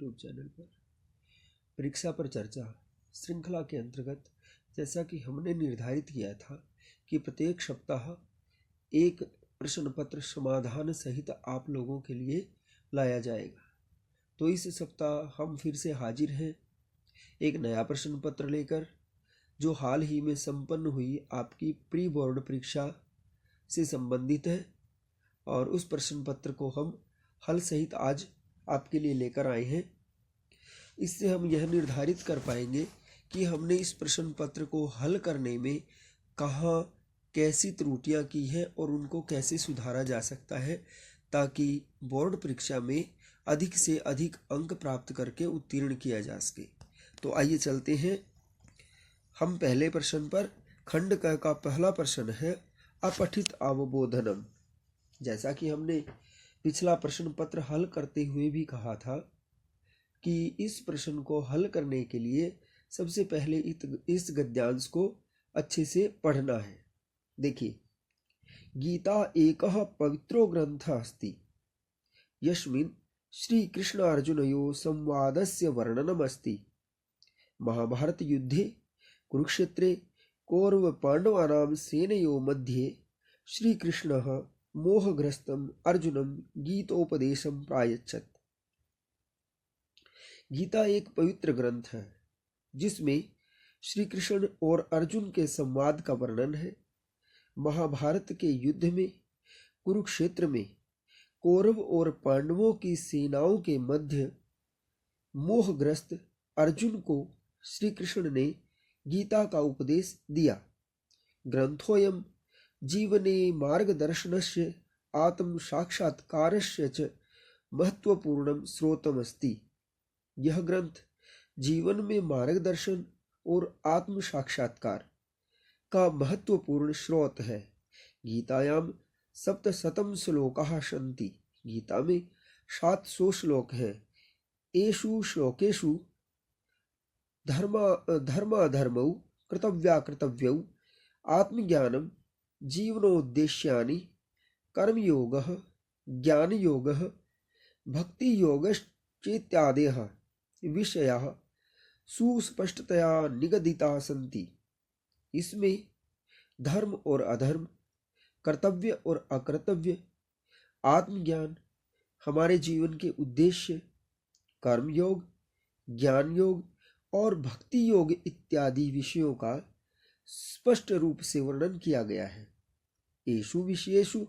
YouTube channel पर परीक्षा पर चर्चा श्रृंखला के अंतर्गत जैसा कि हमने निर्धारित किया था कि प्रत्येक सप्ताह एक प्रश्न पत्र समाधान सहित आप लोगों के लिए लाया जाएगा। तो इस सप्ताह हम फिर से हाजिर हैं एक नया प्रश्न पत्र लेकर, जो हाल ही में संपन्न हुई आपकी प्री बोर्ड परीक्षा से संबंधित है। और उस प्रश्न पत्र को हम हल सहित आज आपके लिए लेकर आए हैं। इससे हम यह निर्धारित कर पाएंगे कि हमने इस प्रश्न पत्र को हल करने में कहाँ कैसी त्रुटियां की हैं और उनको कैसे सुधारा जा सकता है, ताकि बोर्ड परीक्षा में अधिक से अधिक अंक प्राप्त करके उत्तीर्ण किया जा सके। तो आइए चलते हैं हम पहले प्रश्न पर। खंड क का पहला प्रश्न है अपठित अवबोधनम। जैसा कि हमने पिछला प्रश्न पत्र हल करते हुए भी कहा था कि इस प्रश्न को हल करने के लिए सबसे पहले इस गद्यांश को अच्छे से पढ़ना है। देखिए, गीता एकः पवित्रो ग्रंथः अस्ति यस्मिन् श्री कृष्ण अर्जुनयोः संवादस्य वर्णनम् अस्ति। महाभारत युद्धे कुरुक्षेत्रे कौरव पांडवानां सेनयोः मध्ये श्री कृष्णः मोहग्रस्तं अर्जुनं गीतोपदेशं प्रायच्छत्। गीता एक पवित्र ग्रंथ है जिसमें श्री कृष्ण और अर्जुन के संवाद का वर्णन है। महाभारत के युद्ध में कुरुक्षेत्र में कौरव और पांडवों की सेनाओं के मध्य मोहग्रस्त अर्जुन को श्री कृष्ण ने गीता का उपदेश दिया। ग्रंथोऽयं जीवने मार्गदर्शनस्य आत्म साक्षात्कारस्य च महत्वपूर्णं स्रोतमस्ति। यह ग्रंथ जीवन में मार्गदर्शन और आत्म साक्षात्कार का महत्वपूर्ण स्रोत है। गीतायां 700 श्लोकाः सन्ति। गीता में 700 श्लोक हैं। एषु श्लोकेषु धर्माधर्मौ कर्तव्याकर्तव्यौ आत्मज्ञानं जीवनोद्देश्यानि कर्मयोगः ज्ञानयोगः भक्तियोगश्चेत्यादयः विषयाः सुस्पष्टतया निगदिताः सन्ति। इसमें धर्म और अधर्म, कर्तव्य और अकर्तव्य, आत्मज्ञान, हमारे जीवन के उद्देश्य, कर्मयोग, ज्ञान योग और भक्ति योग इत्यादि विषयों का स्पष्ट रूप से वर्णन किया गया है। एषु विषयेषु,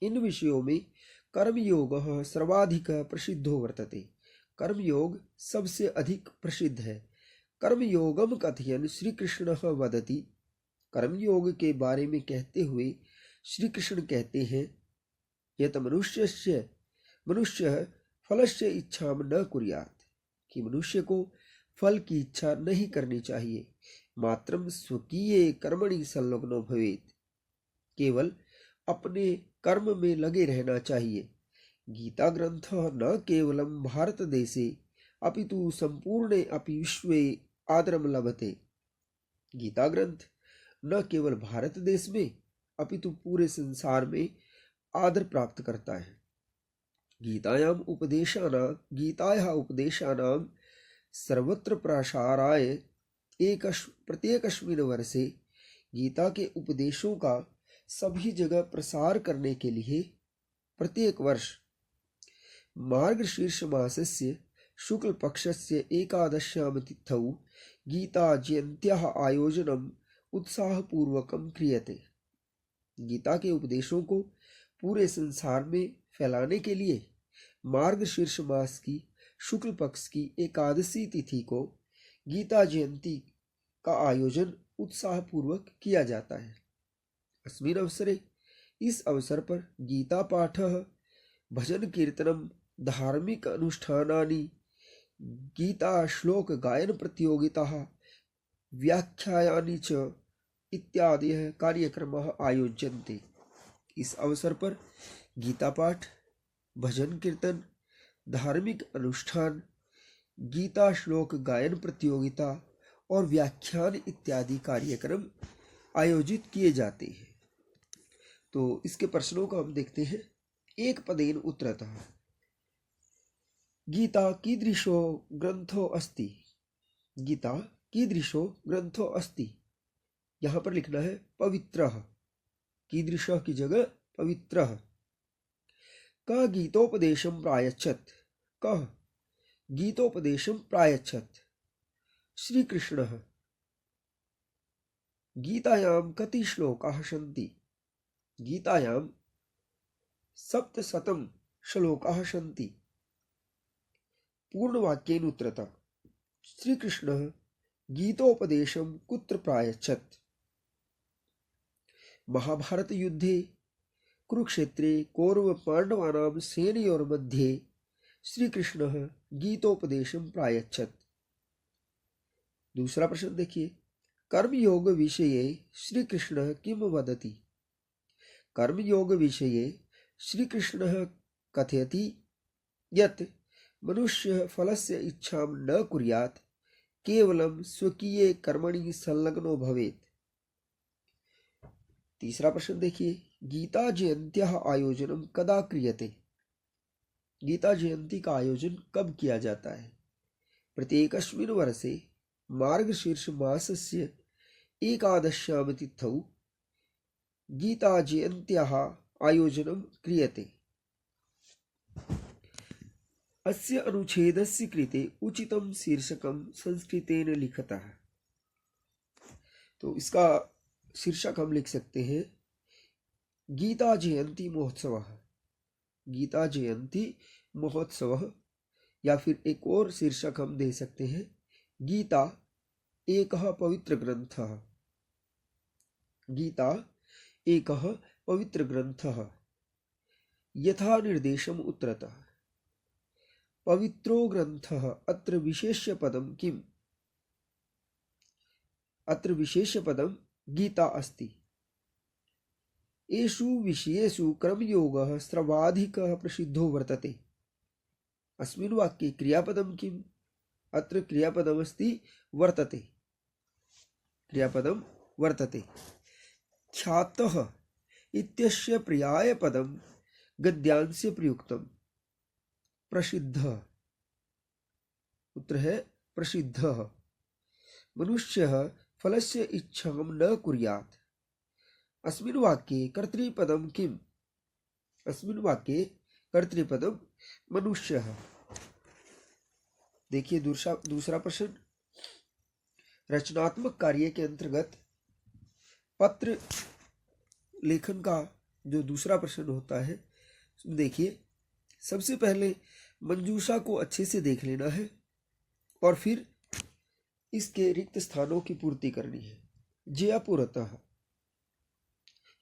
इन विषयों में कर्मयोगः सर्वाधिकः प्रसिद्धो वर्तते। कर्मयोग सबसे अधिक प्रसिद्ध है। कर्मयोगम कथयन् श्री कृष्णः वदति। कर्मयोग के बारे में कहते हुए श्री कृष्ण कहते हैं, यत् मनुष्य फलस्य इच्छां न कुर्यात्, कि मनुष्य को फल की इच्छा नहीं करनी चाहिए। मात्रम स्वकीये कर्मणि संलग्नो भवेत्, केवल अपने कर्म में लगे रहना चाहिए। गीता ग्रंथ न केवलं भारत देशे अपितु संपूर्णे अपि विश्वे आदरम लभते। गीता ग्रंथ न केवल भारत देश में अपितु पूरे संसार में आदर प्राप्त करता है। गीतायां उपदेशानां सर्वत्र प्रसाराय प्रत्येकस्मिन् वर्षे, गीता के उपदेशों का सभी जगह प्रसार करने के लिए प्रत्येक वर्ष मार्गशीर्ष मासस्य शुक्ल पक्षस्य एकादश्यां तिथौ गीता जयन्त्याः आयोजनम् उत्साहपूर्वकं क्रियते। गीता के उपदेशों को पूरे संसार में फैलाने के लिए मार्गशीर्ष मास की शुक्ल पक्ष की एकादशी तिथि को गीता जयंती का आयोजन उत्साहपूर्वक किया जाता है। अस्मिन् अवसरे, इस अवसर पर गीता पाठः, भजन कीर्तनम, धार्मिक अनुष्ठानानि, गीता श्लोक गायन प्रतियोगिताः, व्याख्यायानि च इत्यादयः कार्यक्रमाः आयोज्यन्ते। इस अवसर पर गीता पाठ, भजन कीर्तन, धार्मिक अनुष्ठान, गीता श्लोक गायन प्रतियोगिता और व्याख्यान इत्यादि कार्यक्रम आयोजित किए जाते हैं। तो इसके प्रश्नों को हम देखते हैं। एक पदेन उत्तरतः। गीता कीदृशो ग्रंथो अस्ति। गीता कीदृशो ग्रंथो अस्ति, यहाँ पर लिखना है पवित्रः, कीदृशः की जगह पवित्रः। कः गीतोपदेशं प्रायच्छत्, कः गीतोपदेशं प्रायच्छत्। श्री कृष्णः। गीतायां कति श्लोकाः सन्ति। गीतायां 700 श्लोकाः सन्ति। पूर्णवाक्येन उत्तरतः श्रीकृष्णः गीतोपदेशं कुत्र प्रायच्छत्। महाभारत युद्धे कुरुक्षेत्रे कौरव पांडवानां सेनयोर्मध्ये श्रीकृष्णः गीतोपदेशं प्रायच्छत्। दूसरा प्रश्न देखिए, कर्मयोग विषये श्रीकृष्णः किं वदति। कर्मयोग विषये श्रीकृष्णः कथयति यत् मनुष्यः फलस्य इच्छां न कुर्यात्, केवलं स्वकीये कर्मणि संलग्नो भवेत्। तीसरा प्रश्न देखिए, गीता जयंत्याः आयोजनं कदा क्रियते। गीता जयंती का आयोजन कब किया जाता है। प्रत्येकस्मिन् वर्षे मार्गशीर्ष मासस्य एकादश्यां तिथौ गीता जयंत्याः आयोजनं क्रियते। अस्य अनुच्छेदस्य कृते उचितं शीर्षकं संस्कृतेन लिखतः। तो इसका शीर्षक हम लिख सकते हैं गीता जयंती महोत्सवः। गीता जयंती महोत्सवः, या फिर एक और शीर्षक हम दे सकते हैं गीता एकः पवित्र ग्रंथः। गीता एकः पवित्र ग्रंथः। यथा निर्देशम् उत्तरतः पवित्रो ग्रंथः अत्र विशेष्य पदं किम्। अत्र विशेष्य पदं गीता अस्ति। एषु विषयेषु कर्मयोगः सर्वाधिकः प्रसिद्धो वर्तते। अस्मिन् वाक्ये क्रियापदं किम्। अत्र क्रियापदमस्ति वर्तते। क्रियापदं वर्तते। ख्यातः इत्यस्य पर्यायपदं गद्यांशे प्रयुक्तम्। प्रसिद्धः, उत्तर है प्रसिद्धः। मनुष्यः फलस्य इच्छां न कुर्यात्। अस्मिन् वाक्ये कर्तृपदं किम्। अस्मिन् वाक्ये कर्तृपदं मनुष्यः। देखिए दूसरा प्रश्न, रचनात्मक कार्य के अंतर्गत पत्र लेखन का जो दूसरा प्रश्न होता है, देखिए सबसे पहले मंजूषा को अच्छे से देख लेना है और फिर इसके रिक्त स्थानों की पूर्ति करनी है। जयपुरतः,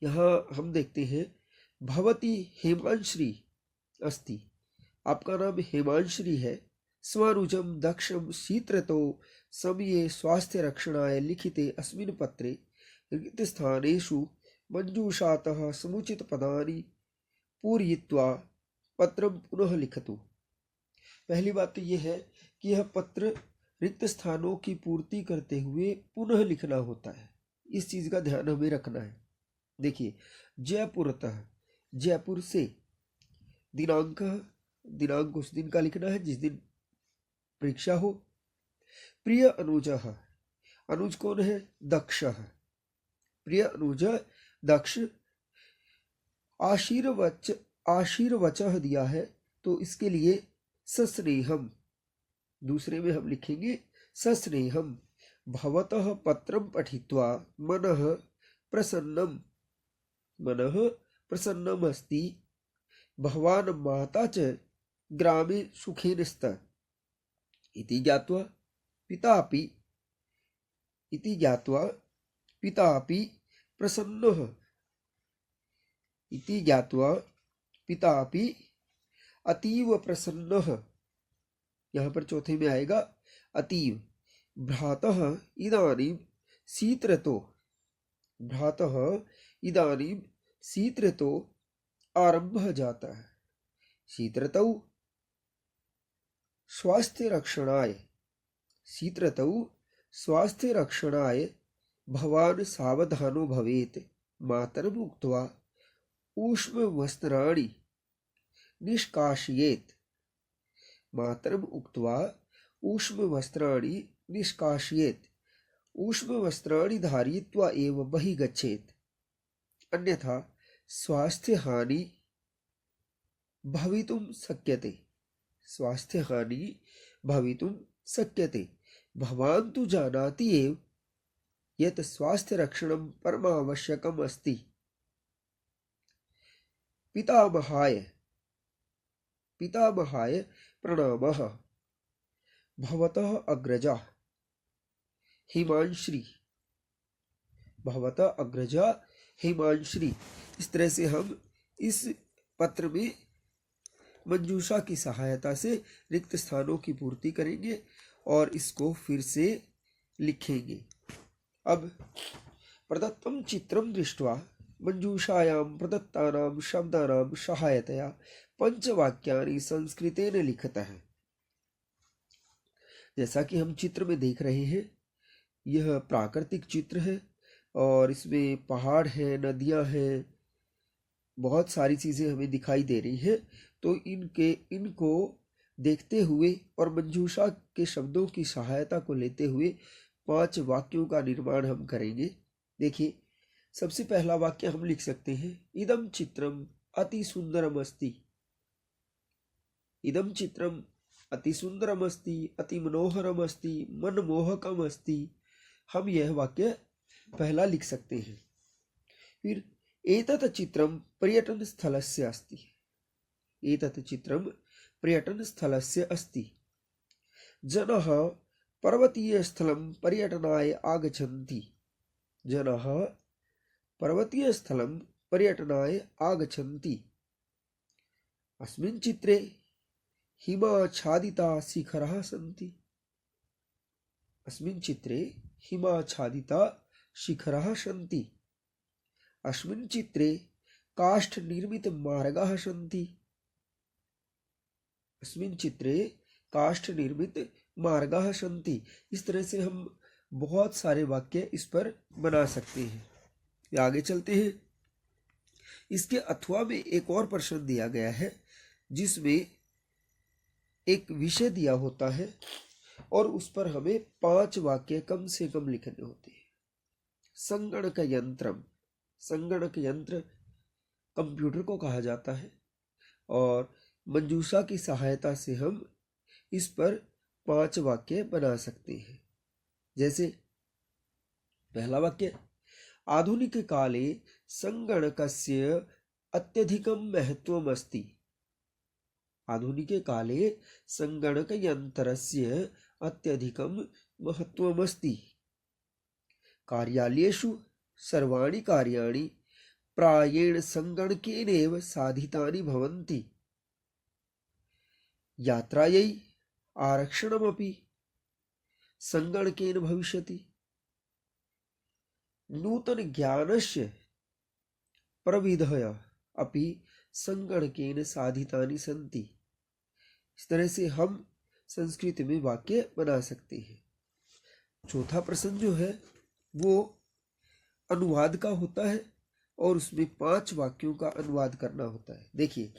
यहाँ हम देखते हैं भवती हेमांश्री अस्ति, आपका नाम हेमांश्री है। स्वरुजम दक्षम शीतृतो समये स्वास्थ्य रक्षणाय लिखिते अस्मिन् पत्रे रिक्त स्थानेषु मंजूषातः समुचित पदानि पूरयित्वा पत्रं पुनः लिखतु। पहली बात तो यह है कि यह पत्र रिक्त स्थानों की पूर्ति करते हुए पुनः लिखना होता है। इस चीज का ध्यान हमें रखना है। देखिए जयपुरतः, जयपुर से। दिनांक, दिनांक उस दिन का लिखना है जिस दिन परीक्षा हो। प्रिय अनुजः, अनुज कौन है, दक्ष। प्रिय अनुज दक्ष। आशीर्वचः दिया है तो इसके लिए सस्नेहम, दूसरे में हम लिखेंगे सस्नेहम। भवतः पत्रं पठित्वा मनः प्रसन्नम, मनः प्रसन्नम अस्ति। भवान् माता च ग्रामे सुखेन स्तः इति ज्ञात्वा पितापि, इति ज्ञात्वा पितापि प्रसन्नः, इति ज्ञात्वा पितापि अतीव प्रसन्नः। यहाँ पर चौथे में आएगा अतीव। भ्रातः इदानीं शीतऋतो, भ्रातः इदानीं शीतऋतो आरंभः जातः। शीतऋतौ स्वास्थ्य रक्षणाय, शीतऋतौ स्वास्थ्य रक्षणाय भवान् सावधानो भवेत्। मातरम् उक्त्वा उष्ण वस्त्राणि निष्काशयेत्। मातरम उक्त्वा ऊष्म वस्त्राणि निष्काशयेत्, ऊष्म वस्त्राणि धारयित्वा एव बहिः गच्छेत्, अन्यथा स्वास्थ्य हानि भवितुं शक्यते, स्वास्थ्य हानि भवितुं शक्यते। भवान् तु जानाति एव यत् स्वास्थ्य रक्षणं परमावश्यकम् अस्ति। पितामहाय प्रणामः। भवतः अग्रजा हिमांश्री, भवतः अग्रजा हिमांश्री। इस तरह से हम इस पत्र में मंजूषा की सहायता से रिक्त स्थानों की पूर्ति करेंगे और इसको फिर से लिखेंगे। अब प्रदत्तं चित्रं दृष्ट्वा मंजूषायां प्रदत्तानां शब्दानां सहायतया पंचवाक्यानि संस्कृतेन लिखतः। जैसा कि हम चित्र में देख रहे हैं, यह प्राकृतिक चित्र है और इसमें पहाड़ है, नदियां हैं, बहुत सारी चीजें हमें दिखाई दे रही है। तो इनको देखते हुए और मंजूषा के शब्दों की सहायता को लेते हुए 5 वाक्यों का निर्माण हम करेंगे। देखिए, सबसे पहला वाक्य हम लिख सकते हैं, इदम चित्रम अति सुंदरम अस्ति। इदम चित्रम अति सुंदरम अस्ति, अति मनोहरम अस्ति, मनमोहकम अस्ति। हम यह वाक्य पहला लिख सकते हैं। फिर एतत् चित्रम पर्यटन स्थलस्य अस्ति, एतत् चित्रम पर्यटन स्थलस्य अस्ति। जनः पर्वतीय स्थलं पर्यटनाय आगच्छन्ति, जनः पर्वतीय स्थलं पर्यटनाय आगच्छन्ति। अस्मिन् चित्रे हिमाच्छादिता शिखरः सन्ति, अस्मिन् चित्रे हिमाच्छादिता शिखरः सन्ति। अस्मिन् चित्रे काष्ठ निर्मित मार्गाः सन्ति, अस्मिन् चित्रे काष्ठ निर्मित मार्गाः सन्ति। इस तरह से हम बहुत सारे वाक्य इस पर बना सकते हैं। आगे चलते हैं। इसके अथवा में एक और प्रश्न दिया गया है जिसमें एक विषय दिया होता है और उस पर हमें 5 वाक्य कम से कम लिखने होते हैं। संगणक यंत्रम, संगणक यंत्र कंप्यूटर को कहा जाता है और मंजूषा की सहायता से हम इस पर 5 वाक्य बना सकते हैं। जैसे पहला वाक्य, आधुनिक काले संगणकस्य अत्यधिकं महत्वम् अस्ति। आधुनिक काले संगणक यंत्रस्य अत्यधिकं महत्वम् अस्ति। कार्यालयेषु सर्वाणि कार्याणि प्रायेण संगणकेनैव साधितानि भवन्ति। यात्रायै आरक्षणमपि संगणकेन भविष्यति। नूतन ज्ञानस्य प्रविधय अपि संगणकेन साधितानि सन्ति। इस तरह से हम संस्कृत में वाक्य बना सकते हैं। चौथा प्रश्न जो है वो अनुवाद का होता है और उसमें 5 वाक्यों का अनुवाद करना होता है। देखिए,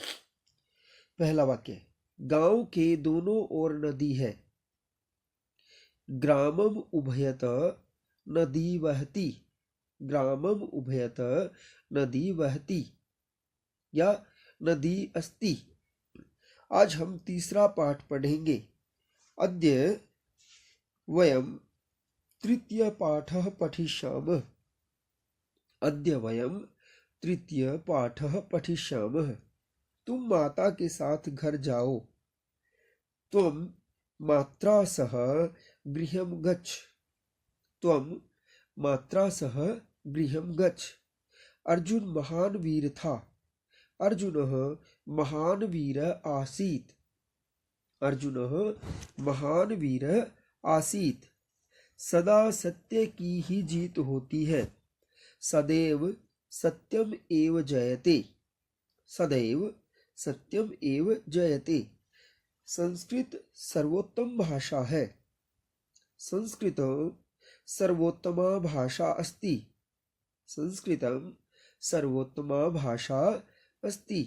पहला वाक्य, गांव के दोनों ओर नदी है। ग्रामम उभयत नदी वहती, ग्रामम उभयत नदी वहती या नदी अस्ति। आज हम तीसरा पाठ पढ़ेंगे। अद्य वयम तृतीय पाठः पठिष्यामः। अद्य वयम तृतीय पाठः पठिष्यामः। तुम माता के साथ घर जाओ। त्वं मात्रा सह गृहं गच्छ। त्वं मात्रा सह गृहं गच्छ। अर्जुन महान वीर था। अर्जुनः महान वीर आसीत्। अर्जुनः महान वीर आसीत्। सदा सत्य की ही जीत होती है। सदैव सत्यम एव जयते। सदैव सत्यम एव जयते। संस्कृत सर्वोत्तम भाषा है। संस्कृत सर्वोत्तमा भाषा अस्ति। संस्कृतम सर्वोत्तमा भाषा अस्ति।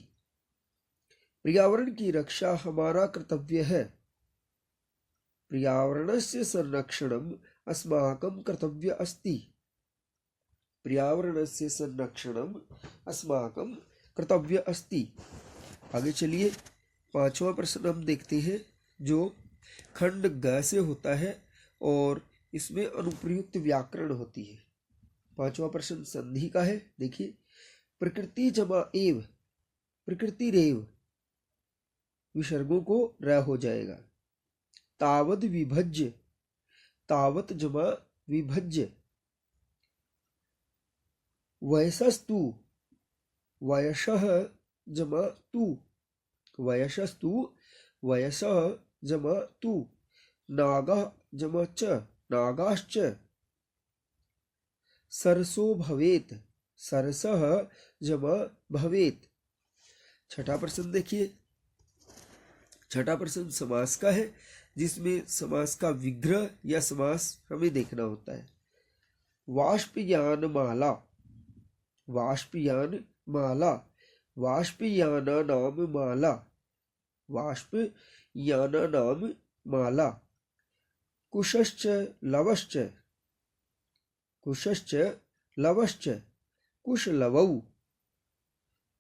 पर्यावरण की रक्षा हमारा कर्तव्य है। पर्यावरणस्य संरक्षणम् अस्माकं कर्तव्य अस्ति। पर्यावरणस्य संरक्षणम् अस्माकं कर्तव्य अस्ति। आगे चलिए, पांचवा प्रश्न हम देखते हैं जो खंड ग से होता है और इसमें अनुप्रयुक्त व्याकरण होती है। पांचवा प्रश्न संधि का है। देखिए, प्रकृति जमा एव, प्रकृति रेव, विसर्गों को र हो जाएगा। तावद विभज्य, तावत जमा विभज्य। वयसस्तु, वयसः जमा तु, वयसस्तु, वयसः जमा तु। नागः जमा च, नागाश्च। सरसो भवेत, सरसः जमा भवेत। छठा प्रश्न देखिए, छठा प्रश्न समास का है, जिसमें समास का विग्रह या समास हमें देखना होता है। वाष्पयान माला, वाष्पयान माला, वाष्पयानानाम माला, वाष्पयानानाम माला। कुशश्च लवश्च, कुशश्च लवश्च। कुशलवौ,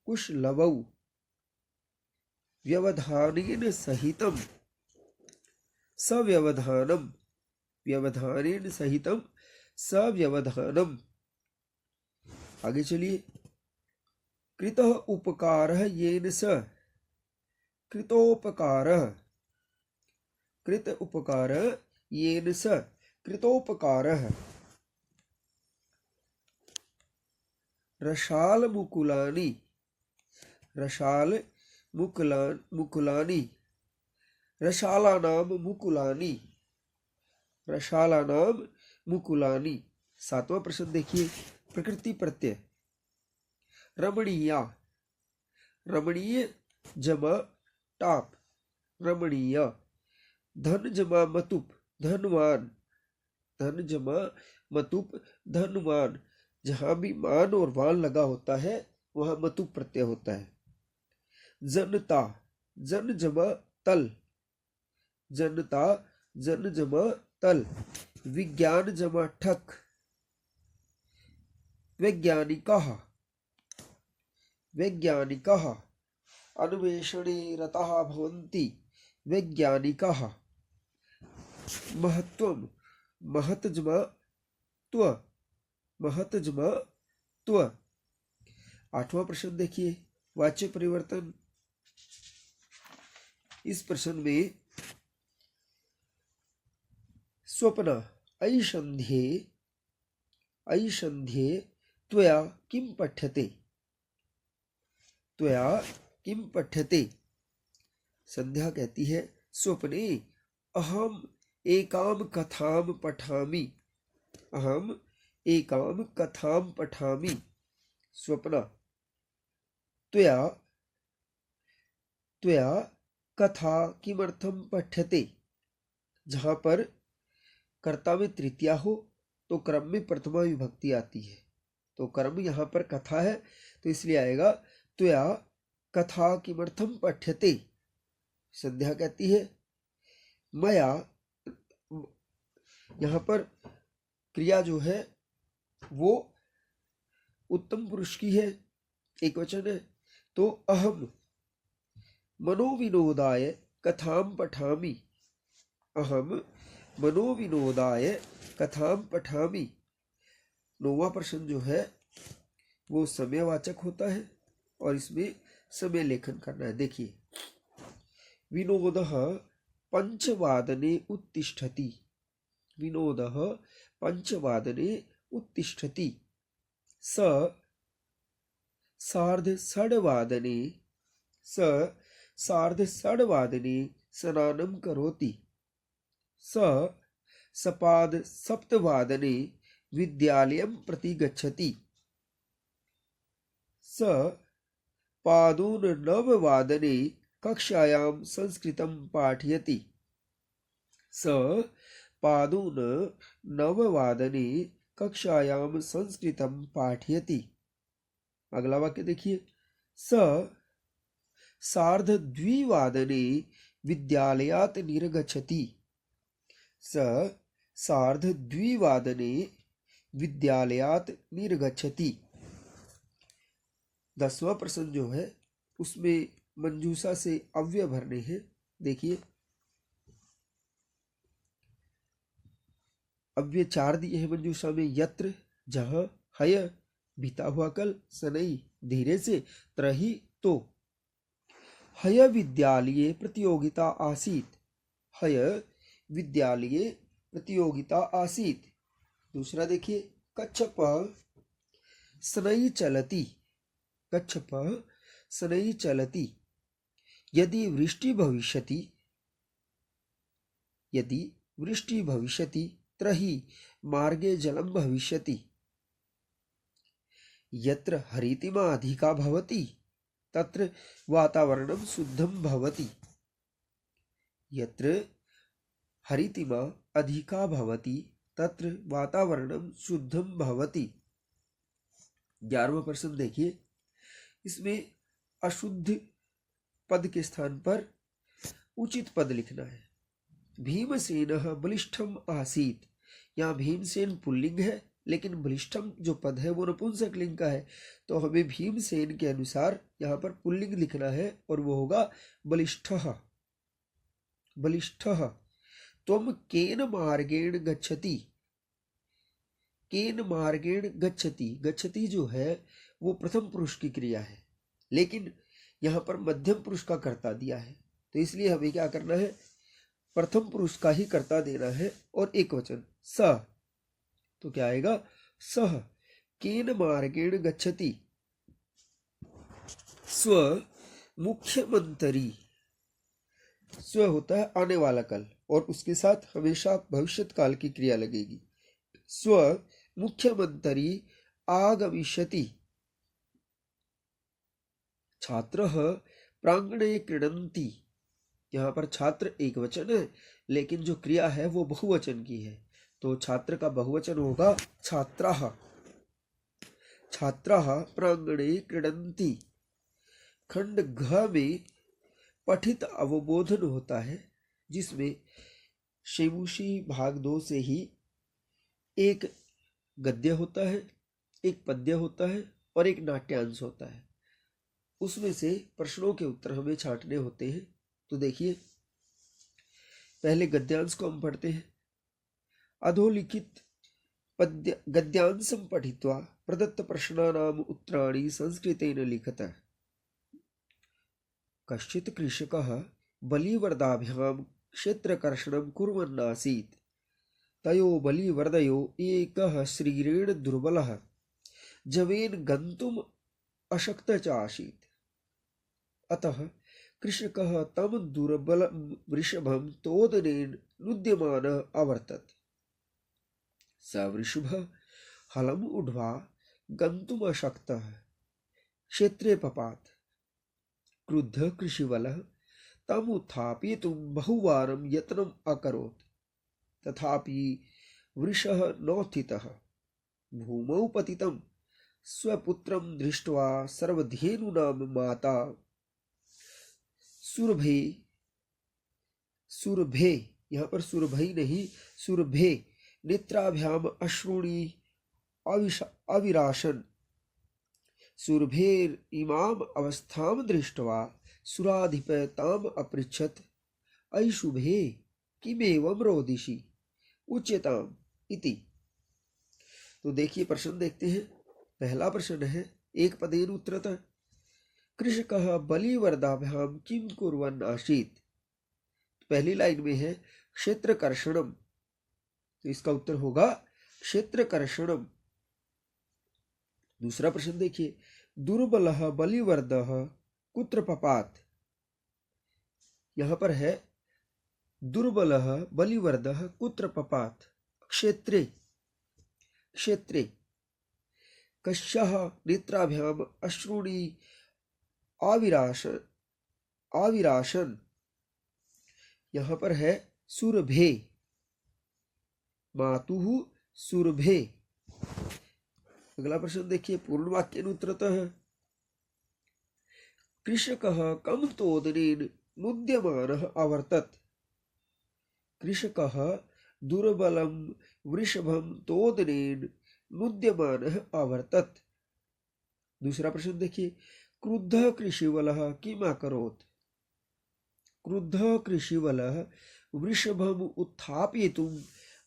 कुशलवौ। व्यवधानेन सहितं, सव्यवधानम्, व्यवधानेन सहितं सव्यवधानम्। आगे चलिए, कृतः उपकारः येन स, कृतोपकारः, कृत उपकारः येन स, कृतोपकारः। रसाल मुकुलानि, रसाल मुकुलानि, रसालानाम मुकुलानि, रसालानाम मुकुलानि। सातवां प्रश्न देखिए, प्रकृति प्रत्यय। रमणीया, रमणीय जमा टाप, रमणीय। धन जमा मतुप, धनवान, धन जमा मतुप, धनवान। जहां भी मान और वान लगा होता है वहां मतुप प्रत्यय होता है। जनता, जन जमा तल, जनता, जन जमा तल। विज्ञान जमा ठक, वैज्ञानिकः, वैज्ञानिकः। अन्वेषणे रताः भवन्ति, वैज्ञानिकः। महत्वम, महत जमा त्व, महत जमा त्व। आठवां प्रश्न देखिए, वाच्य परिवर्तन। इस प्रश्न में स्वप्न ऐषन्ध्ये, ऐषन्ध्ये त्वया किं पठ्यते, त्वया किं पठ्यते। संध्या कहती है, स्वप्ने अहम एकां कथां पठामि, अहम एकां कथां पठामि। स्वप्न त्वया, त्वया कथा किमर्थं पठ्यते। जहां पर कर्ता में तृतीया हो तो क्रम में प्रथमा विभक्ति आती है, तो कर्म यहाँ पर कथा है तो इसलिए आएगा त्वया कथा किमर्थम पठ्यते। संध्या कहती है, मया, यहाँ पर क्रिया जो है वो उत्तम पुरुष की है, एक वचन है, तो अहम मनोविनोदाय कथां पठामि, अहम मनोविनोदाय कथां पठामि। नौवां प्रश्न जो है वो समयवाचक होता है और इसमें समय लेखन करना है। देखिए, विनोदः पंचवादने उत्तिष्ठति, विनोदः पंचवादने उत्तिष्ठति। स सार्धषड्वादने, स सार्धषड्वादने स्नानं करोति, स सपादसप्तवादने विद्यालयं प्रति गच्छति, स पादोननववादने कक्षायां संस्कृतं पाठयति, स पादोननववादने कक्षायां संस्कृतं पाठयति। अगला वाक्य देखिए, स सार्धद्विवादने विद्यालयात् निर्गच्छति, स सार्धद्विवादने विद्यालयात् निर्गच्छति। 10वां प्रश्न जो है उसमें मंजूषा से अव्यय भरने हैं। देखिए अव्यय 4 दिए हैं मंजूषा में। यत्र, जहाँ, हय बीता हुआ कल, सनई धीरे से, त्रही तो। हय विद्यालये प्रतियोगिता आसीत्। हय विद्यालये प्रतियोगिता आसीत्। दूसरा देखिए कच्छपः शनैः चलति। कच्छपः शनैः चलति। यदि वृष्टि भविष्यति, यदि वृष्टि भविष्यति तर्हि मार्गे जलं भविष्यति। यत्र हरितिमा अधिका भवति तत्र वातावरणं शुद्धं भवति। यत्र हरितिमा अधिका भवति तत्र वातावरणं शुद्धं भवति। 11वां प्रश्न देखिए, इसमें अशुद्ध पद के स्थान पर उचित पद लिखना है। भीमसेनः बलिष्ठम आसीत्। यहाँ भीमसेन पुल्लिंग है लेकिन बलिष्ठम जो पद है वो नपुंसक लिंग का है, तो हमें भीमसेन के अनुसार यहाँ पर पुल्लिंग लिखना है और वो होगा बलिष्ठः। बलिष्ठः। त्वं केन मार्गेण गच्छति। केन मार्गेण गच्छति। गच्छति जो है वो प्रथम पुरुष की क्रिया है, लेकिन यहाँ पर मध्यम पुरुष का कर्ता दिया है, तो इसलिए हमें क्या करना है, प्रथम पुरुष का ही कर्ता देना है और एक वचन स। तो क्या आएगा, सह। केन मार्गेण गच्छति। स्व मुख्यमंत्री। स्व होता है आने वाला कल और उसके साथ हमेशा भविष्यत काल की क्रिया लगेगी। स्व मुख्यमंत्री आगमिष्यति। छात्रः प्रांगणे क्रीडन्ति। यहाँ पर छात्र एक वचन है लेकिन जो क्रिया है वो बहुवचन की है, तो छात्र का बहुवचन होगा छात्राः। छात्राः प्रांगणे क्रीडन्ति। खंड घ में पठित अवबोधन होता है जिसमें शेमुषी भाग 2 से ही एक गद्य होता है, एक पद्य होता है और एक नाट्यांश होता है। उसमें से प्रश्नों के उत्तर हमें छांटने होते हैं। तो देखिए पहले गद्यांश को हम पढ़ते हैं। अधोलिखित पद्य गद्यांशं पठित्वा प्रदत्त प्रश्नानाम् उत्तराणि संस्कृतेन लिखत। कश्चित् कृषकः बलिवर्दाभ्यां क्षेत्रकर्षणं कुर्वन् आसीत्। तयो बलिवर्दयो एकः शरीरेण दुर्बलः जवेन गन्तुम् अशक्तः च आसीत्। अतः कृषकः तं दुर्बलं वृषभं तोदनेन नुद्यमानः अवर्तत। स वृषभः हलम् ऊढ्वा गन्तुम् अशक्तः क्षेत्रे पपात। क्रुद्धः कृषिवलः तम् उत्थापयितुं बहुवारं यत्नम् अकरोत्, तथापि वृषः नोत्थितः। भूमौ पतितं स्वपुत्रं दृष्ट्वा सर्वधेनूनां माता सुरभे, सुरभे यहाँ पर सुरभई नहीं सुरभे नेत्राभ्याम अश्रूणि अविराशन। सुरभेर इमाम अवस्थां दृष्ट्वा सुराधिपः ताम् अपृच्छत्, अयि शुभे किमेवं रोदिषि उच्यताम् इति। तो देखिए प्रश्न देखते हैं। पहला प्रश्न है एक पदेन उत्तरतः। कृषकः बलिवर्दाभ्यां किं कुर्वन् आसीत्। पहली लाइन में है क्षेत्रकर्षणम, तो इसका उत्तर होगा क्षेत्रकर्षणम। दूसरा प्रश्न देखिए, दुर्बलः बलिवर्दः कुत्र पपात। यहां पर है दुर्बलः बलिवर्दः कुत्र पपात, क्षेत्रे। क्षेत्रे। कस्याः नेत्राभ्याम अश्रूणि आविराशन। यहां पर है सुरभे, मातुः सुरभे। अगला प्रश्न देखिए पूर्ण वाक्यानुत्तरतः। कृषकः कं तोदनेन नुद्यमानः अवर्तत। कृषकः दुर्बलं वृषभं तोदनेन मुद्यमानः अवर्तत। दूसरा प्रश्न देखिए, क्रुद्धः कृषिवलः किम अकरोत्। क्रुद्धः कृषिवलः वृषभम् उत्थापयितुं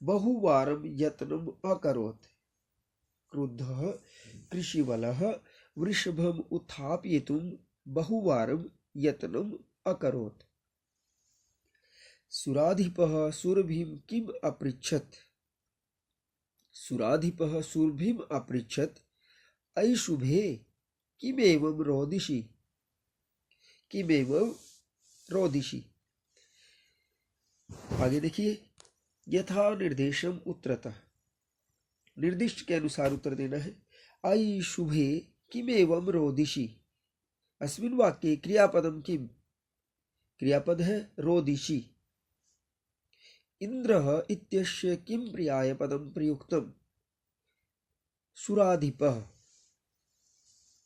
बहुवारं यत्नम् अकरोत्। क्रुद्धः कृषिवलः वृषभम् उत्थापयितुं बहुवारं यत्नम् अकरोत्। सुराधिपः सुरभिं किम् अपृच्छत्। सुराधिपः सुरभिम् अपृच्छत्, अयि शुभे किमेवं रोदिषि। किमेवं रोदिषि। आगे देखिए, यथा निर्देशम उत्तरतः, निर्दिष्ट के अनुसार उत्तर देना है। अयि शुभे किमेवं रोदिषि। अस्मिन् वाक्ये क्रियापदम किम। क्रियापद है रोदिषि। इंद्रः इत्यस्य किम प्रियाय पदम प्रयुक्तम। सुराधिपः।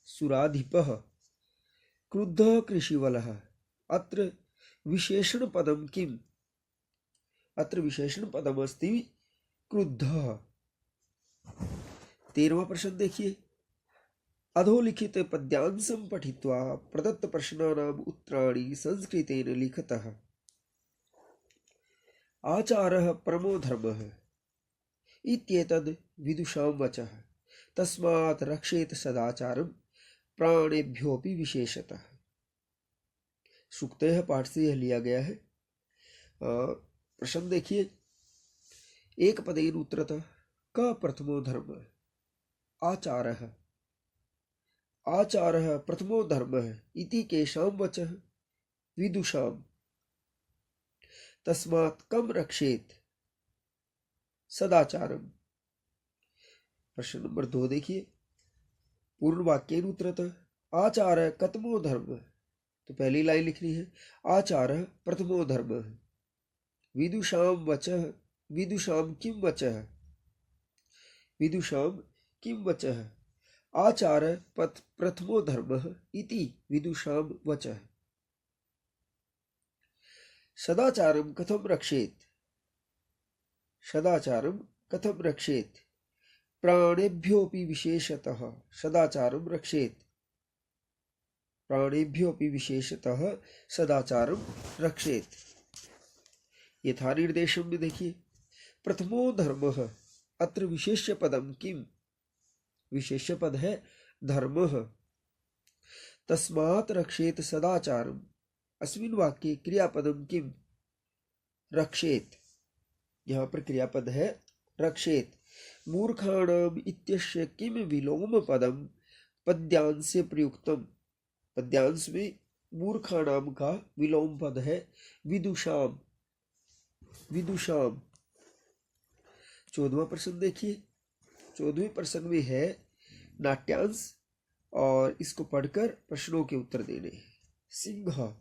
सुराधिपः। क्रुद्धः कृषिवलः। अत्र विशेषण पदम किम। अत्र विशेषण पदम अस्ति क्रुद्धः। 13वां प्रश्न देखिए, अधोलिखित पद्यांशं पठित्वा प्रदत्त प्रश्नानाम् उत्तराणि संस्कृतेन लिखतः। आचारः परमो धर्मः इत्येतद् विदुषां वचः, तस्मात् रक्षेत सदाचारं प्राणेभ्योऽपि विशेषतः। सूक्तः पाठ से यह लिया गया है। प्रश्न देखिए, एक पदेन उत्तरतः क प्रथमो धर्म। आचारः। आचारः प्रथमो धर्मः इति केषां वचः। विदुषां। तस्मात् कम रक्षेत सदाचारम। प्रश्न नंबर 2 देखिए, पूर्ण वाक्येन उत्तरतः आचारः कतमो धर्म। तो पहली लाइन लिखनी है, आचारः प्रथमो धर्म। विदुषां वचः। विदुषां किम वचः। विदुषां किम वचः। आचारः प्रथमो धर्मः इति विदुषां वचः। सदाचारं कथम रक्षेत। सदाचारं कथम रक्षेत। प्राणेभ्योऽपि विशेषतः सदाचारं रक्षेत। प्राणेभ्योऽपि विशेषतः सदाचारं रक्षेत। यथा निर्देशं में देखिए, प्रथमो धर्मः। अत्र विशेष्य पदम किम। विशेष्य पद है धर्मः। तस्मात् रक्षेत सदाचारम। अस्मिन् वाक्ये क्रियापदम किम। रक्षेत। यहाँ पर क्रियापद है रक्षेत। मूर्खाणाम इत्यस्य किम विलोम पदम पद्यांश से प्रयुक्तम। पद्यांश में मूर्खाणाम का विलोम पद है विदुषाम। विदुषाम। 14वां प्रश्न देखिए, 14वें प्रश्न में है नाट्यांश और इसको पढ़कर प्रश्नों के उत्तर देने। सिंह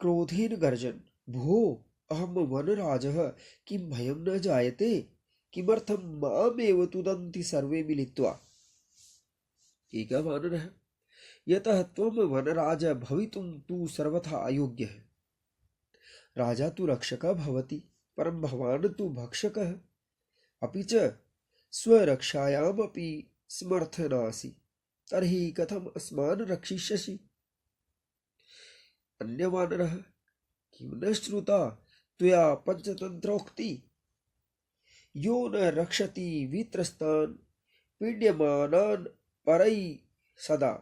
क्रोधेन गर्जन, भो अहम वनराजः किं भयं न जायते, किमर्थं मामेव तुदन्ति सर्वे मिलित्वा। एक वानर है, यतः त्वं वनराज भवितुं तु सर्वथा अयोग्यः। राजा तु रक्षकः भवति, परं भवान् तु भक्षकः, अपि च स्वरक्षायामपि समर्थ नासि, तर्हि कथम् अस्मान् रक्षिष्यसि। अन्य वानरः, किं न श्रुता त्वया पंचतंत्रोक्ति, यो न रक्षति वित्रस्तान् पीड्यमानान् परैः सदा,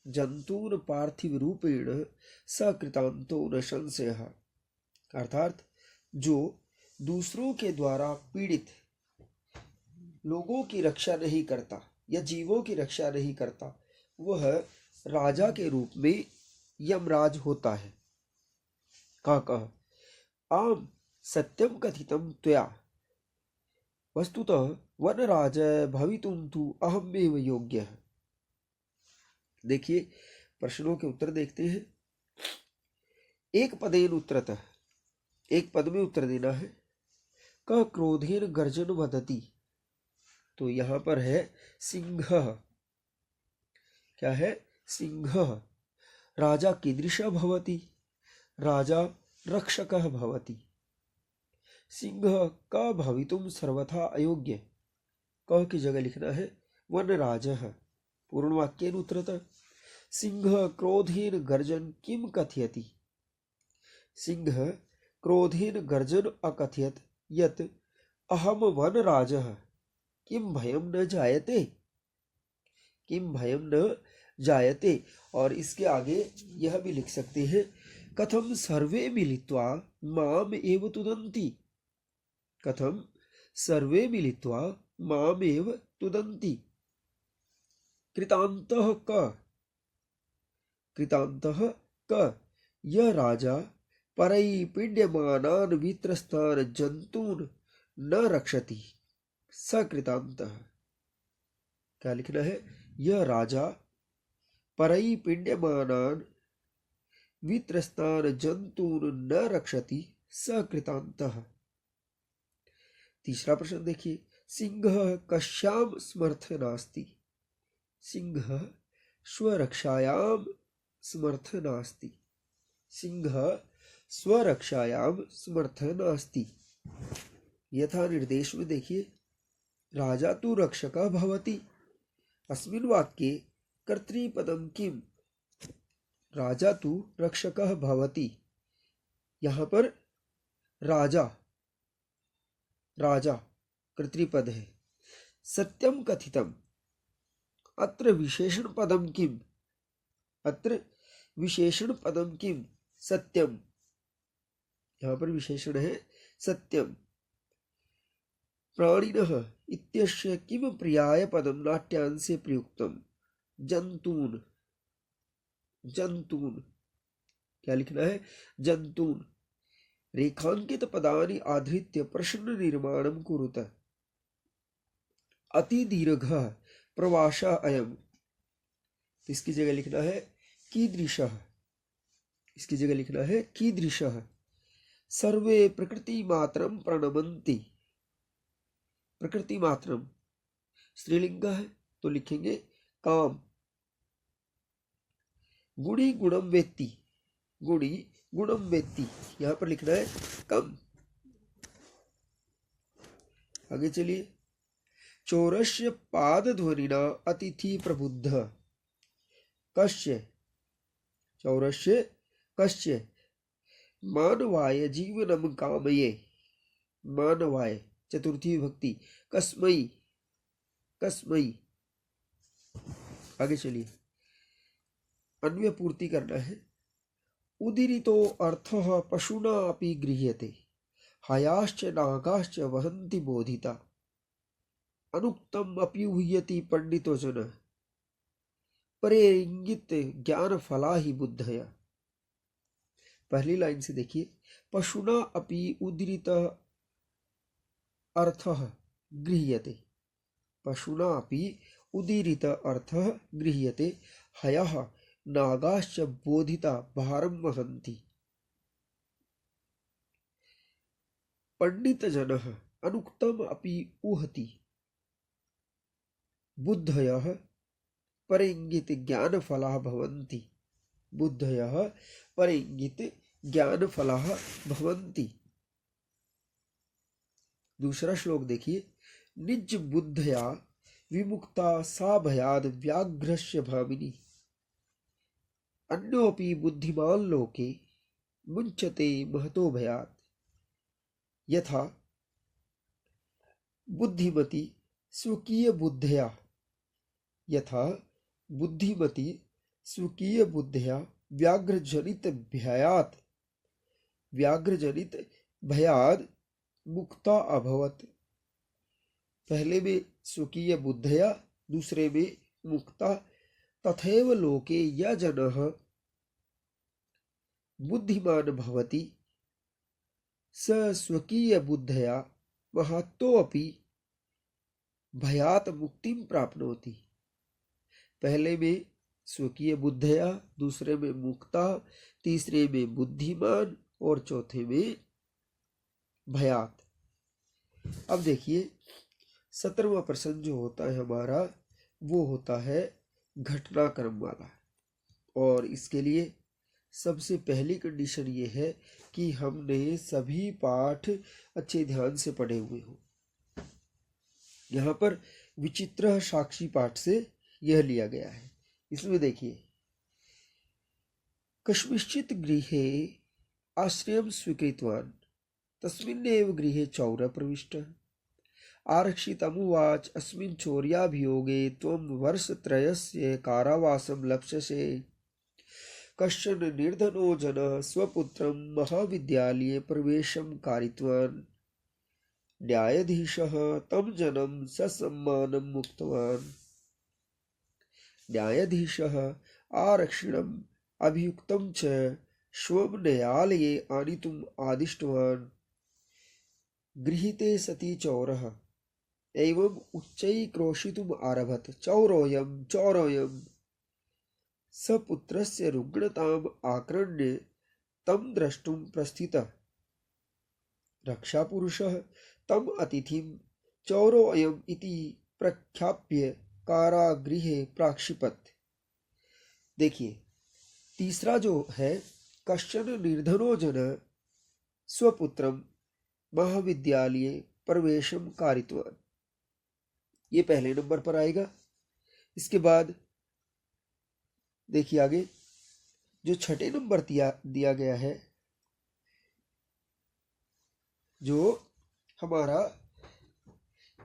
जंतून् पार्थिव रूपेण सकृतांतो न संशयः। अर्थात जो दूसरों के द्वारा पीड़ित लोगों की रक्षा नहीं करता या जीवों की रक्षा नहीं करता, वह राजा के रूप में यमराज होता है। कह आम सत्यम कथितम त्वया, वस्तुतः वनराज भवितुं तु अहमेव योग्यः। देखिए प्रश्नों के उत्तर देखते हैं। एक पदेन उत्तरतः, एक पद में उत्तर देना है। क क्रोधेन गर्जन वदति, तो यहां पर है सिंह। क्या है। सिंह। राजा कीदृशः भवति, राजा रक्षकः भवति। सिंह का भवितुम सर्वथा अयोग्य। क की जगह लिखना है वनराजः। पूर्ण वाक्येन उत्तरतः सिंह क्रोधेन गर्जन किम कथयति। सिंह क्रोधेन गर्जन अकथयत यत् अहम वनराजः किम भयम न जायते। किम भयम न जायते। और इसके आगे यह भी लिख सकते हैं कथम सर्वे मिलित्वा माम एव तुदन्ति। कथम सर्वे मिलित्वा माम एव तुदन्ति। कृतान्तः क। कृतान्तः क। यह राजा परैपीड्यमानान् वित्रस्तान् जन्तून् न रक्षति स कृतान्तः। क्या लिखना है? यह राजा परैपीड्यमानान् वित्रस्तान् जन्तून् न रक्षति स कृतान्तः। तीसरा प्रश्न देखिए, सिंहः कस्यां समर्थ नास्ति। सिंहः स्वरक्षायां समर्थ नास्ति। सिंहः स्वरक्षायां समर्थ नास्ति। यथा निर्देश में देखिए, राजा तु रक्षकः भवति। अस्मिन् वाक्ये कर्तृपदं किम? राजा तु रक्षकः भवति। यहाँ पर राजा राजा कर्तृपद है। सत्यम कथितम, अत्र विशेषण पदम किम? अत्र विशेषण पदम किम? सत्यम। यहाँ पर विशेषण है सत्यम। प्राणिनः इत्यस्य किम पर्याय पदम नाट्यांशे प्रयुक्तम? जंतून। जंतून क्या लिखना है? जंतून। रेखांकित पदानि आधृत्य प्रश्न निर्माणं कुरुत। अति दीर्घः प्रवासः अयम्। इसकी जगह लिखना है कीदृशः। इसकी जगह लिखना है कीदृशः। सर्वे प्रकृति मात्रम प्रणमन्ति। प्रकृति मात्रम स्त्रीलिंग है तो लिखेंगे काम। गुणी गुणम वेत्ति। गुणी गुणम वेत्ति, यहां पर लिखना है कम। आगे चलिए, चोरस्य पादध्वनिना अतिथि प्रबुद्ध। कस्य? चौरस्य कस्य? मानवाय जीवनम कामये। मानवाय चतुर्थी विभक्ति। कस्मै। कस्मै। आगे चलिए, अन्वय पूर्ति करना है। उदीरितो अर्थः पशुना अपि गृह्यते। हयाश्च नागाश्च वहन्ति बोधिता। अनुक्तम अपि उह्यति पंडितो जनः। परेरिंगित ज्ञान फला ही बुद्धया। पहली लाइन से देखिए, पशुना अपि उदीरित अर्थः गृह्यते। पशुना अपि उदीरित अर्थः गृह्यते। हयः नागाश्च बोधिता भारं वहन्ति। पंडितजनः अनुक्तम अपि उहति। बुद्धयः परेंगित ज्ञानफलाः भवन्ति। बुद्धयः परेंगित ज्ञानफलाः भवन्ति। दूसरा श्लोक देखिए, निज बुद्धया विमुक्ता सा भयाद व्याघ्रस्य भामिनी। अन्योपि बुद्धिमान् लोके मुञ्चते महतो भयात्। यथा बुद्धिमती स्वकीय बुद्धया। यथा बुद्धिमती स्वकीय बुद्धया व्याघ्रजनित भयात्। व्याघ्रजनित भयाद मुक्ता अभवत। पहले में स्वकीय बुद्धया, दूसरे में मुक्ता। तथैव लोके यः जनः बुद्धिमान् भवति स स्वकीय बुद्धया महतोऽपि भयात् मुक्तिं प्राप्नोति। पहले में स्वकीय बुद्धया, दूसरे में मुक्ता, तीसरे में बुद्धिमान और चौथे में भयात। अब देखिए, 17वां प्रश्न जो होता है हमारा, वो होता है घटनाक्रम वाला। और इसके लिए सबसे पहली कंडीशन ये है कि हमने सभी पाठ अच्छे ध्यान से पढ़े हुए हों। यहाँ पर विचित्र साक्षी पाठ से यह लिया गया है। इसमें देखिए, कस्मिंश्चित् गृहे आश्रयं स्वीकृतवान् तस्मिन्नेव गृहे चौरः प्रविष्टः। आरक्षितमुवाच अस्मिन् चौर्याभियोगे त्वं वर्षत्रयस्य कारावासं लप्स्यसे। कश्चन निर्धनो जनः स्वपुत्रं महाविद्यालये प्रवेशं कारितवान्। न्यायाधीशः तं जनं ससम्मानं मुक्तवान्। न्यायाधीशः आरक्षिणम् अभियुक्तं च स्वं न्यायालये आनीतुम् आदिष्टवान्। गृहीते सति चौरः एवम् उच्चैः क्रोशितुम् आरभत। चौरोऽयं चौरोऽयं। सपुत्रस्य रुग्णताम् आक्रण्य तं द्रष्टुं प्रस्थितः। रक्षापुरुषः तम् अतिथिं चौरोऽयम् इति प्रख्याप्य कारागृहे प्राक्षिपत्। देखिए, तीसरा जो है, कश्चन निर्धनो जनः स्वपुत्रं महाविद्यालये प्रवेशं कारितवान्, ये पहले नंबर पर आएगा। इसके बाद देखिए आगे जो छठे नंबर दिया गया है, जो हमारा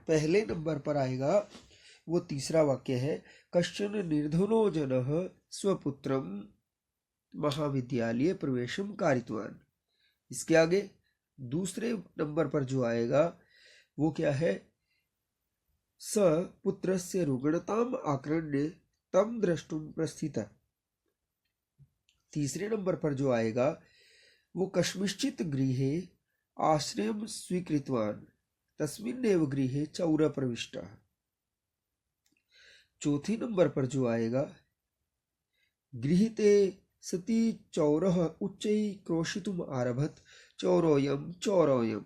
पहले नंबर पर आएगा, वो तीसरा वाक्य है, कश्चन निर्धनो जनः स्वपुत्रं महाविद्यालये प्रवेशं कारितवान्। इसके आगे दूसरे नंबर पर जो आएगा वो क्या है, स पुत्रस्य रुग्णताम् आक्रण्य तं द्रष्टुं प्रस्थितः। तीसरे नंबर पर जो आएगा वो कस्मिंश्चित् गृहे आश्रयं स्वीकृतवान् तस्मिन्नेव गृहे चौरः प्रविष्टः। चौथे नंबर पर जो आएगा, गृहीते सती चौरः उच्चैः क्रोशितुम् आरभत। चौरोऽयं चौरोऽयं।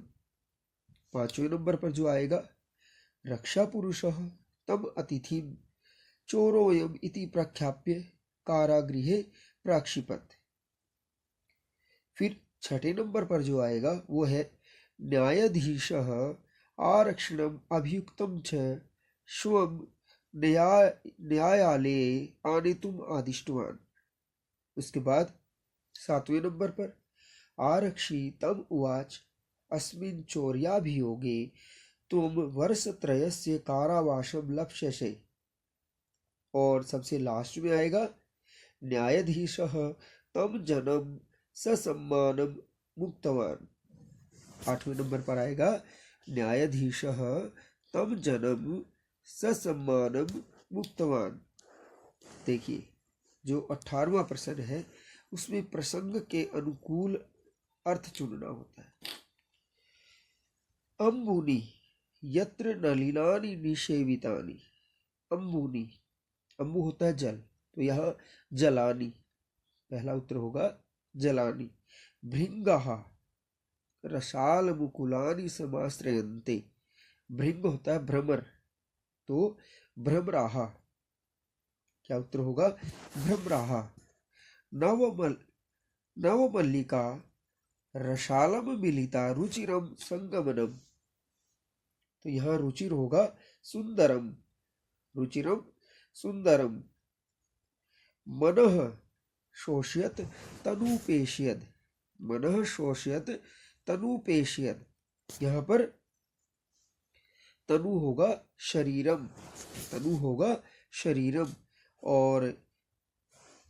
पांचवें नंबर पर जो आएगा, रक्षा पुरुषः तम अतिथिं चौरोऽयम् इति प्रख्याप्य कारागृहे प्राक्षिपत्। फिर छठे नंबर पर जो आएगा वो है, न्यायाधीशः आरक्षणम् अभियुक्तं च स्वं न्यायालये आनेतुम् आदिष्टवान्। उसके बाद सातवें नंबर पर, आरक्षी तम उवाच अस्मिन् चौर्याभियोगे तुम वर्षत्रयस्य कारावासं लप्स्यसे। और सबसे लास्ट में आएगा, न्यायाधीशः तम जनं ससम्मानं मुक्तवान्। आठवें नंबर पर आएगा, न्यायाधीशः तम जनं ससम्मानं मुक्तवान्। देखिए, जो 18वां प्रश्न है उसमें प्रसंग के अनुकूल अर्थ चुनना होता है। अम्बुनि यत्र नलिनानि निषेवितानि। अम्बुनि, अम्बु होता है जल, तो यहाँ जलानि, पहला उत्तर होगा जलानि। भृंगः रसाल मुकुलानि समाश्रयन्ते। भृंग होता है भ्रमर, तो भ्रमराः, क्या उत्तर होगा, भ्रमराः। नवमल्लिका रसालम मिलिता रुचिरम संगमनम। तो यहाँ रुचिर होगा सुंदरम, रुचिरम सुंदरम। मनः शोष्यत तनुपेष्यद। मनः शोष्यत तनुपेष्यद। यहाँ पर तनु होगा शरीरम, तनु होगा शरीरम। और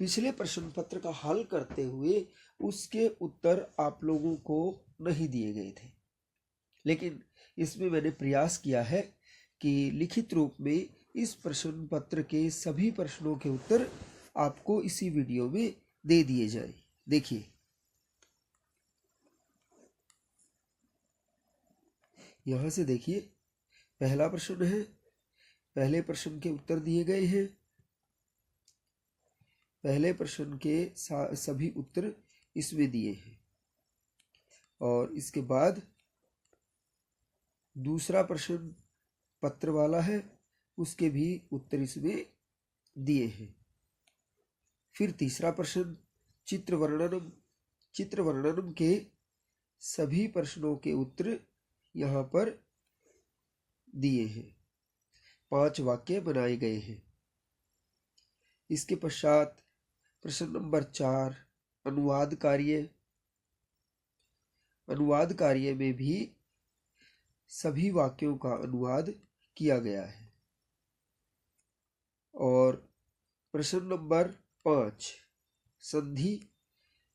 पिछले प्रश्न पत्र का हल करते हुए उसके उत्तर आप लोगों को नहीं दिए गए थे, लेकिन इसमें मैंने प्रयास किया है कि लिखित रूप में इस प्रश्न पत्र के सभी प्रश्नों के उत्तर आपको इसी वीडियो में दे दिए जाएं। देखिए, यहां से देखिए, पहला प्रश्न है, पहले प्रश्न के उत्तर दिए गए हैं। पहले प्रश्न के सभी उत्तर इसमें दिए हैं, और इसके बाद दूसरा प्रश्न पत्र वाला है, उसके भी उत्तर इसमें दिए हैं। फिर तीसरा प्रश्न चित्र वर्णनम के सभी प्रश्नों के उत्तर यहाँ पर दिए हैं। 5 वाक्य बनाए गए हैं। इसके पश्चात प्रश्न नंबर 4 अनुवाद कार्य। अनुवाद कार्य में भी सभी वाक्यों का अनुवाद किया गया है। और प्रश्न नंबर 5 संधि।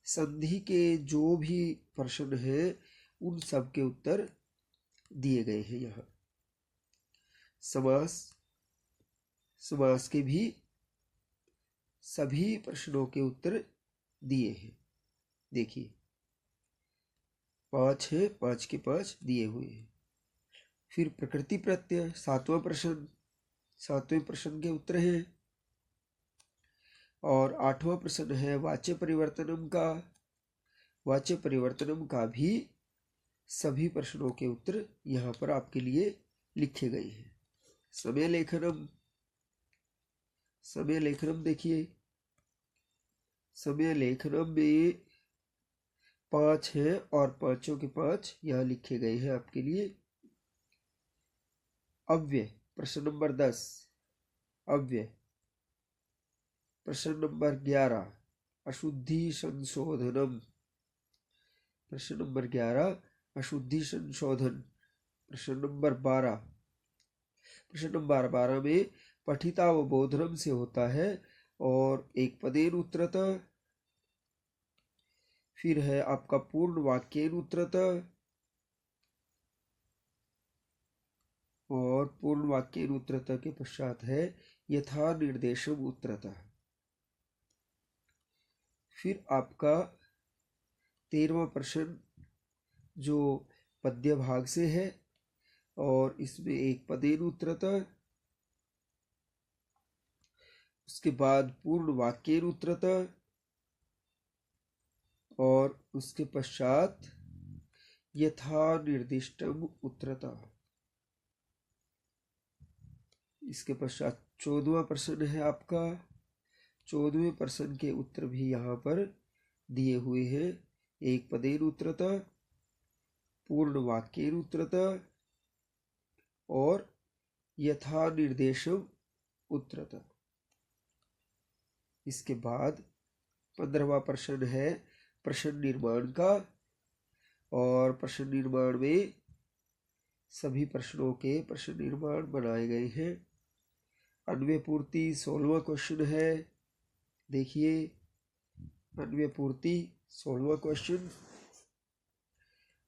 संधि के जो भी प्रश्न हैं उन सब के उत्तर दिए गए हैं यहाँ। समास। समास के भी सभी प्रश्नों के उत्तर दिए हैं। देखिए 5 है, 5 के 5 दिए हुए हैं। फिर प्रकृति प्रत्यय 7वां प्रश्न, 7वें प्रश्न के उत्तर हैं। और 8वां प्रश्न है वाच्य परिवर्तनम का। वाच्य परिवर्तनम का भी सभी प्रश्नों के उत्तर यहाँ पर आपके लिए लिखे गए हैं। समय लेखनम। समय लेखनम देखिए, समय लेखनम में 5 है और 5 के 5 यहाँ लिखे गए हैं आपके लिए। अव्यय प्रश्न नंबर 10 अव्यय। प्रश्न नंबर 11 अशुद्धि संशोधनम। प्रश्न नंबर 11 अशुद्धि संशोधन। प्रश्न नंबर 12 में पठितावबोधनम से होता है और एक पदेन उत्तरतः। फिर है आपका पूर्ण वाक्येन उत्तरतः और पूर्ण वाक्येन उत्तरतः के पश्चात है यथा निर्देशम उत्तरतः। फिर आपका 13वां प्रश्न जो पद्य भाग से है और इसमें एक पदेन उत्तरतः। उसके बाद पूर्ण वाक्येन उत्तरतः और उसके पश्चात यथा निर्दिष्टम उत्तरतः। इसके पश्चात 14वां प्रश्न है आपका। 14वें प्रश्न के उत्तर भी यहाँ पर दिए हुए हैं। एक पदेन उत्तरतः, पूर्ण वाक्येन उत्तरतः और यथा निर्देशम उत्तरतः। इसके बाद 15वां प्रश्न है प्रश्न निर्माण का। और प्रश्न निर्माण में सभी प्रश्नों के प्रश्न निर्माण बनाए गए हैं। अन्वय पूर्ति 16वां क्वेश्चन है। देखिए अन्वय पूर्ति 16वां क्वेश्चन।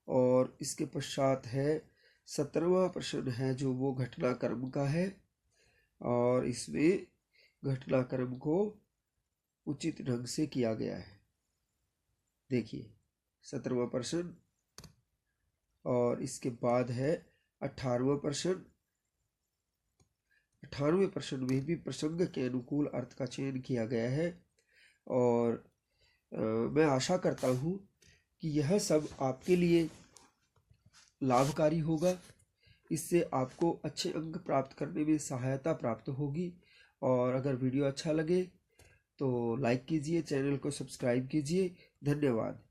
और इसके पश्चात है 17वां प्रश्न है जो वो घटनाक्रम का है और इसमें घटनाक्रम को उचित ढंग से किया गया है। देखिए 17वां प्रश्न। और इसके बाद है 18वां प्रश्न। 18वें प्रश्न में भी प्रसंग के अनुकूल अर्थ का चयन किया गया है। और मैं आशा करता हूँ कि यह सब आपके लिए लाभकारी होगा। इससे आपको अच्छे अंक प्राप्त करने में सहायता प्राप्त होगी। और अगर वीडियो अच्छा लगे तो लाइक कीजिए, चैनल को सब्सक्राइब कीजिए। धन्यवाद।